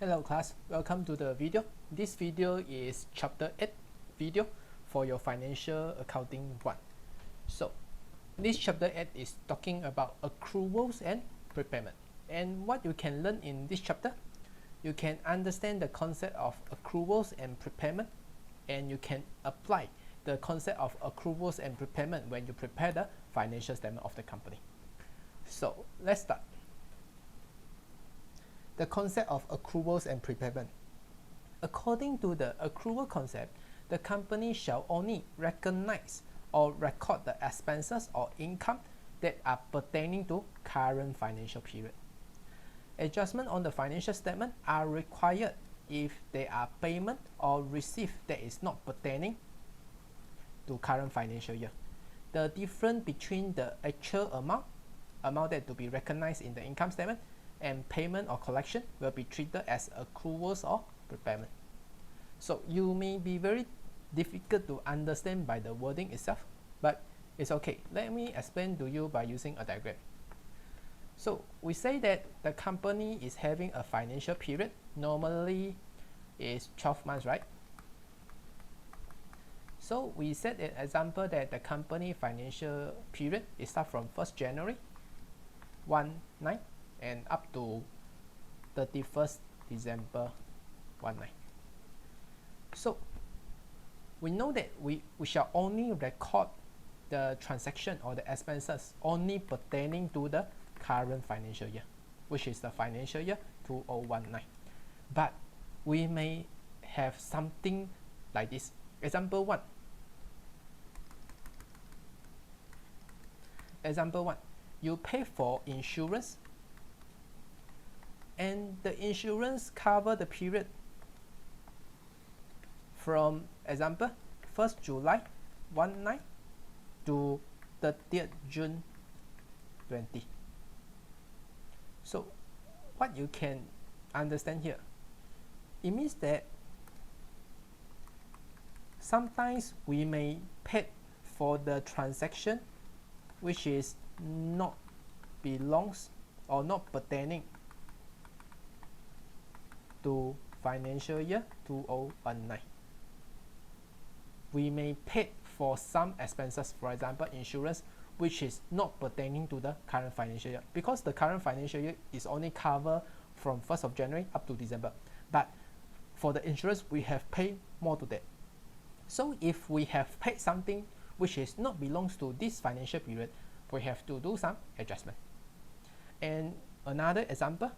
Hello class, welcome to the video. This video is chapter 8 video for your financial accounting 1. So this chapter 8 is talking about accruals and prepayment. And what you can learn in this chapter, you can understand the concept of accruals and prepayment, and you can apply the concept of accruals and prepayment when you prepare the financial statement of the company. So let's start. The concept of accruals and prepayment. According to the accrual concept, the company shall only recognize or record the expenses or income that are pertaining to current financial period. Adjustment on the financial statement are required if there are payment or receipt that is not pertaining to current financial year. The difference between the actual amount that to be recognized in the income statement and payment or collection will be treated as accruals or prepayment. So you may be very difficult to understand by the wording itself, but it's okay. Let me explain to you by using a diagram. So we say that the company is having a financial period, normally is 12 months, right? So we set an example that the company financial period is start from 1st January 19 and up to 31st December 19. So we know that we shall only record the transaction or the expenses only pertaining to the current financial year, which is the financial year 2019. But we may have something like this. Example 1. Example 1. You pay for insurance, and the insurance cover the period from example 1st July 19 to 30th June 20. So what you can understand here, it means that sometimes we may pay for the transaction which is not belongs or not pertaining to financial year 2019. We may pay for some expenses, for example insurance, which is not pertaining to the current financial year, because the current financial year is only covered from 1st of January up to December. But for the insurance, we have paid more to that. So if we have paid something which is not belongs to this financial period, we have to do some adjustment. And another example,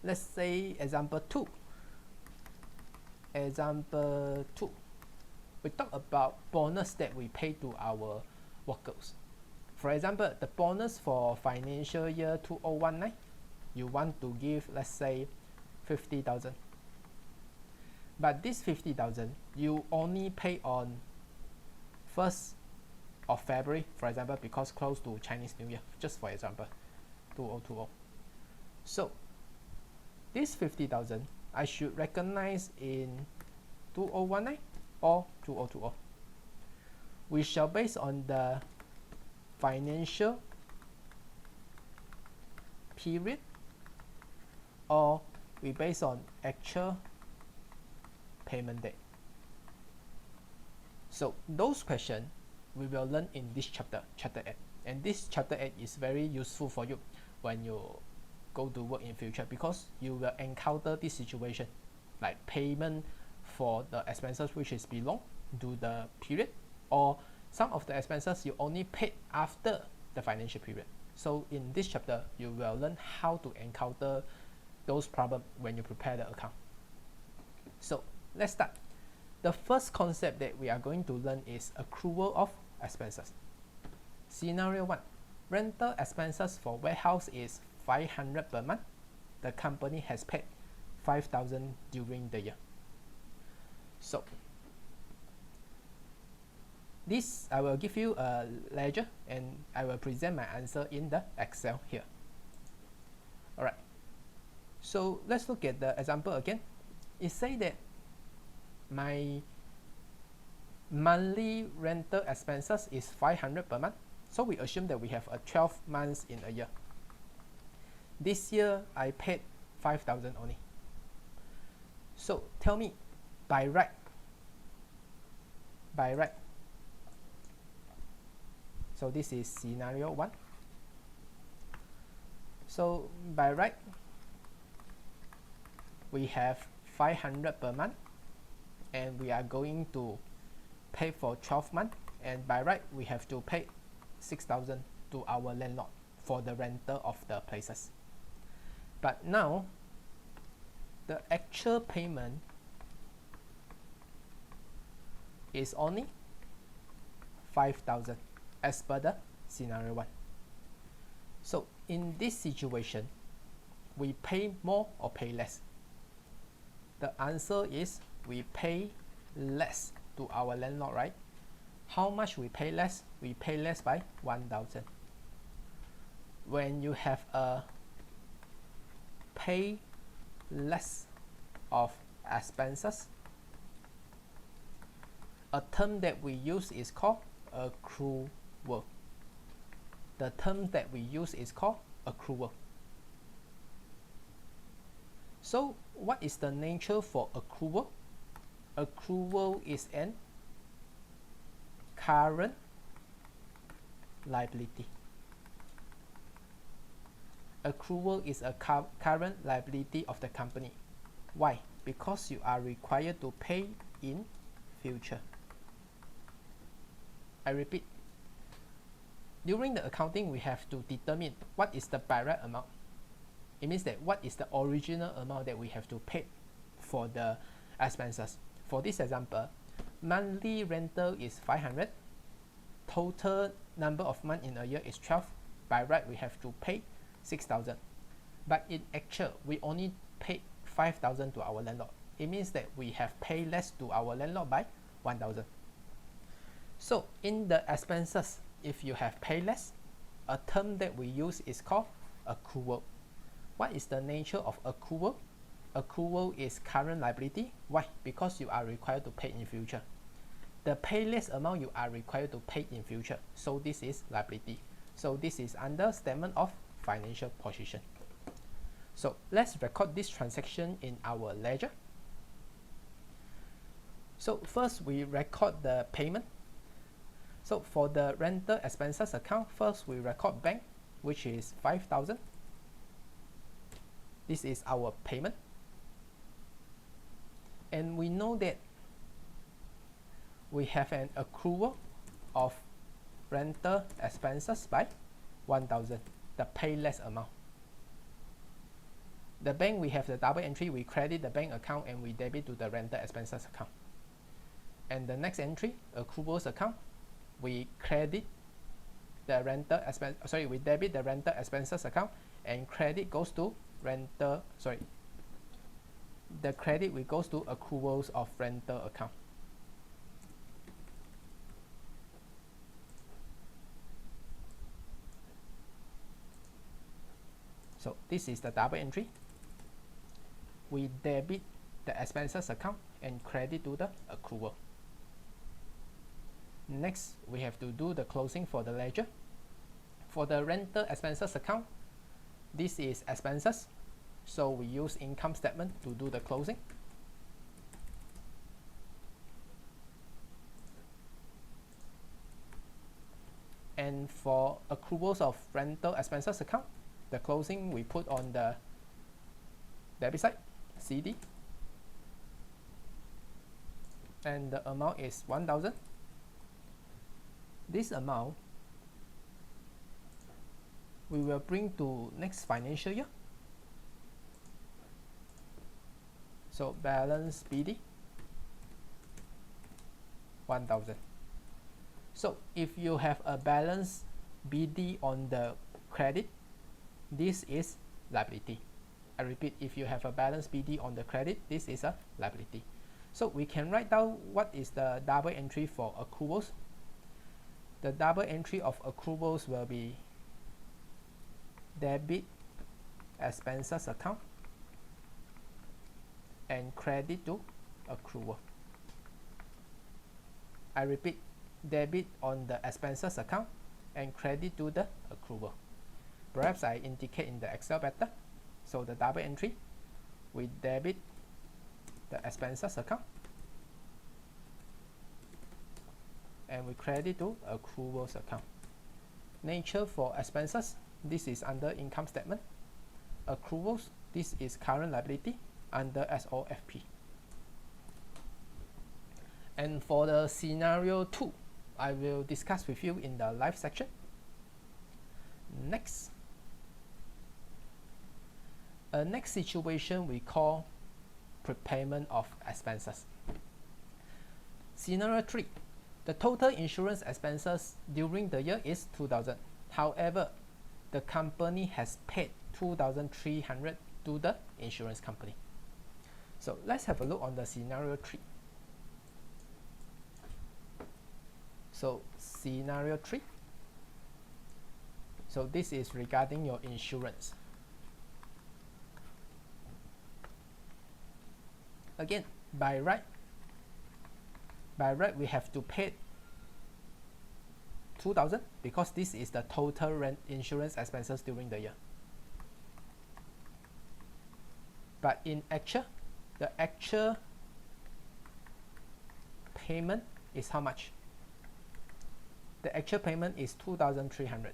let's say example 2. Example 2, we talk about bonus that we pay to our workers. For example, the bonus for financial year 2019, you want to give, let's say 50,000. But this 50,000 you only pay on 1st of February, for example, because close to Chinese New Year, just for example 2020. So this 50,000 I should recognize in 2019 or 2020. We shall base on the financial period, or we base on actual payment date. So those questions we will learn in this chapter 8. And this chapter 8 is very useful for you when you go to work in future, because you will encounter this situation like payment for the expenses which is belong to the period, or some of the expenses you only paid after the financial period. So in this chapter you will learn how to encounter those problems when you prepare the account. So let's start. The first concept that we are going to learn is accrual of expenses. Scenario 1. Rental expenses for warehouse is 500 per month. The company has paid 5,000 during the year. So this I will give you a ledger and I will present my answer in the Excel here. Alright, so let's look at the example again. It says that my monthly rental expenses is 500 per month. So we assume that we have a 12 months in a year. This year I paid 5,000 only. So tell me, by right, so this is scenario 1. So by right, we have 500 per month, and we are going to pay for 12 months, and by right we have to pay 6,000 to our landlord for the rental of the places. But now the actual payment is only 5,000 as per the scenario 1. So in this situation, we pay more or pay less? The answer is we pay less to our landlord, right? How much we pay less? We pay less by 1,000. When you have a pay less of expenses, a term that we use is called accrual. The term that we use is called accrual. So what is the nature for accrual? Accrual is an current liability. Accrual is a current liability of the company. Why? Because you are required to pay in future. I repeat, during the accounting, we have to determine what is the by right amount. It means that what is the original amount that we have to pay for the expenses. For this example, monthly rental is 500, total number of months in a year is 12. By right, we have to pay 6,000. But in actual, we only paid 5,000 to our landlord. It means that we have paid less to our landlord by 1,000. So in the expenses, if you have paid less, a term that we use is called accrual. What is the nature of accrual? Accrual is current liability. Why? Because you are required to pay in future. The pay less amount you are required to pay in future. So this is liability. So this is under statement of financial position. So let's record this transaction in our ledger. So first we record the payment. So for the rental expenses account, first we record bank, which is 5,000. This is our payment. And we know that we have an accrual of rental expenses by 1,000, the pay less amount. The bank, we have the double entry, we credit the bank account and we debit to the rental expenses account. And the next entry, accruals account, we credit the rental expense, we debit the rental expenses account, and credit goes to rental, the credit will goes to accruals of rental account. So this is the double entry. We debit the expenses account and credit to the accrual. Next, we have to do the closing for the ledger. For the rental expenses account, this is expenses, so we use income statement to do the closing. And for accruals of rental expenses account, the closing we put on the debit side, CD, and the amount is 1,000. This amount we will bring to next financial year. So balance BD 1,000. So if you have a balance BD on the credit, this is liability. I repeat, if you have a balance BD on the credit, this is a liability. So we can write down what is the double entry for accruals. The double entry of accruals will be debit expenses account and credit to accrual. I repeat, debit on the expenses account and credit to the accrual. Perhaps I indicate in the Excel better. So the double entry, we debit the expenses account and we credit to accruals account. Nature for expenses, this is under income statement. Accruals, this is current liability under SOFP. And for the scenario 2, I will discuss with you in the live section. Next situation we call prepayment of expenses. Scenario 3, the total insurance expenses during the year is 2,000. However, the company has paid 2,300 to the insurance company. So let's have a look on the scenario 3. So scenario 3. So this is regarding your insurance. Again, by right we have to pay 2,000 because this is the total insurance expenses during the year. But in actual, the actual payment is how much? The actual payment is 2,300.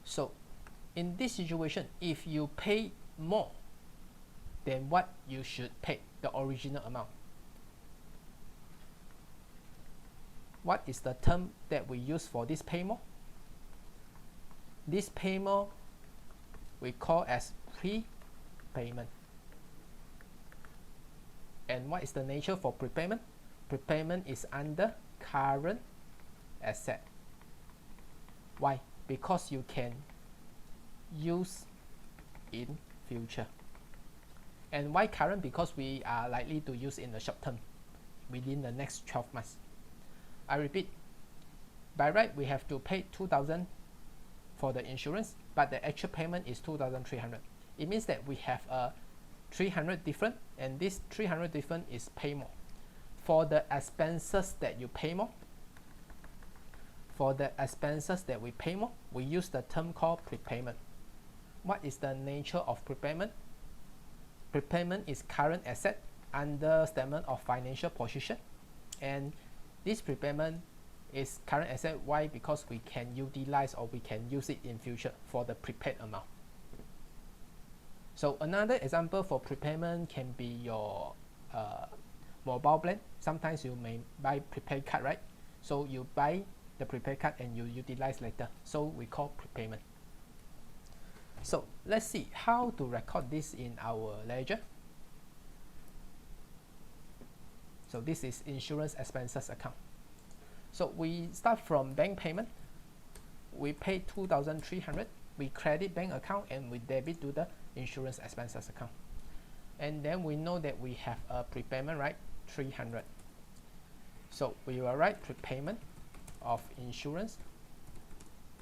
So in this situation, if you pay more than what you should pay, the original amount, what is the term that we use for this pay more? This pay more we call as prepayment. And what is the nature for prepayment? Prepayment is under current asset. Why? Because you can use in future. And why current? Because we are likely to use in the short term within the next 12 months. I repeat, by right we have to pay 2,000 for the insurance, but the actual payment is 2,300. It means that we have a 300 different, and this 300 different is pay more. For the expenses that you pay more, for the expenses that we pay more, we use the term called prepayment. What is the nature of prepayment? Prepayment is current asset under statement of financial position, and this prepayment is current asset. Why? Because we can utilize or we can use it in future for the prepaid amount. So another example for prepayment can be your mobile plan. Sometimes you may buy prepaid card, right? So you buy the prepaid card and you utilize later. So we call prepayment. So let's see how to record this in our ledger. So this is insurance expenses account. So we start from bank payment. We pay 2,300. We credit bank account and we debit to the insurance expenses account. And then we know that we have a prepayment, right? 300. So we will write prepayment of insurance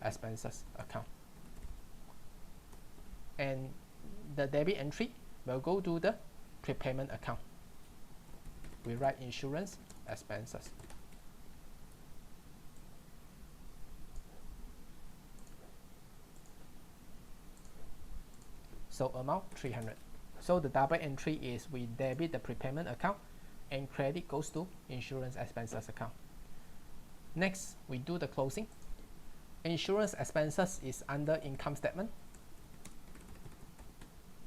expenses account. And the debit entry will go to the prepayment account. We write insurance expenses. So amount 300. So the double entry is we debit the prepayment account and credit goes to insurance expenses account. Next, we do the closing. Insurance expenses is under income statement.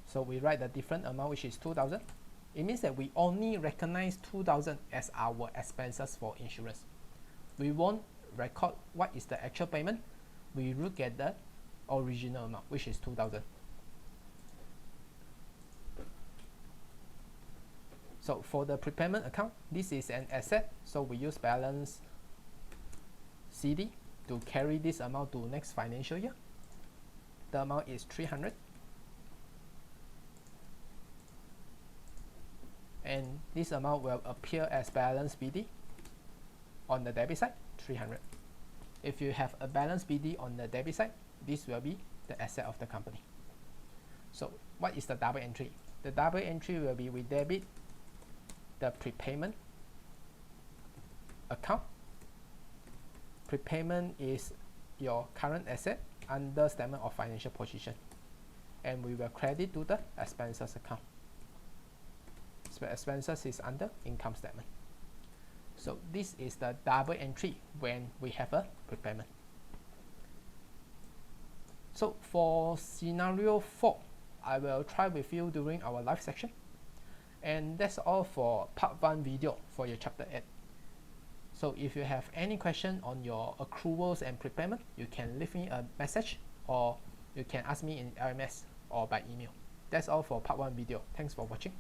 So we write the different amount, which is 2,000. It means that we only recognize 2,000 as our expenses for insurance. We won't record what is the actual payment. We look at the original amount, which is 2,000. So for the prepayment account, this is an asset. So we use balance CD to carry this amount to next financial year. The amount is 300. And this amount will appear as balance BD on the debit side, 300. If you have a balance BD on the debit side, this will be the asset of the company. So what is the double entry? The double entry will be we debit the prepayment account. Prepayment is your current asset under statement of financial position, and we will credit to the expenses account. So expenses is under income statement. So this is the double entry when we have a prepayment. So for scenario 4, I will try with you during our live section. And that's all for part 1 video for your chapter 8. So if you have any question on your accruals and prepayment, you can leave me a message, or you can ask me in LMS or by email. That's all for part 1 video. Thanks for watching.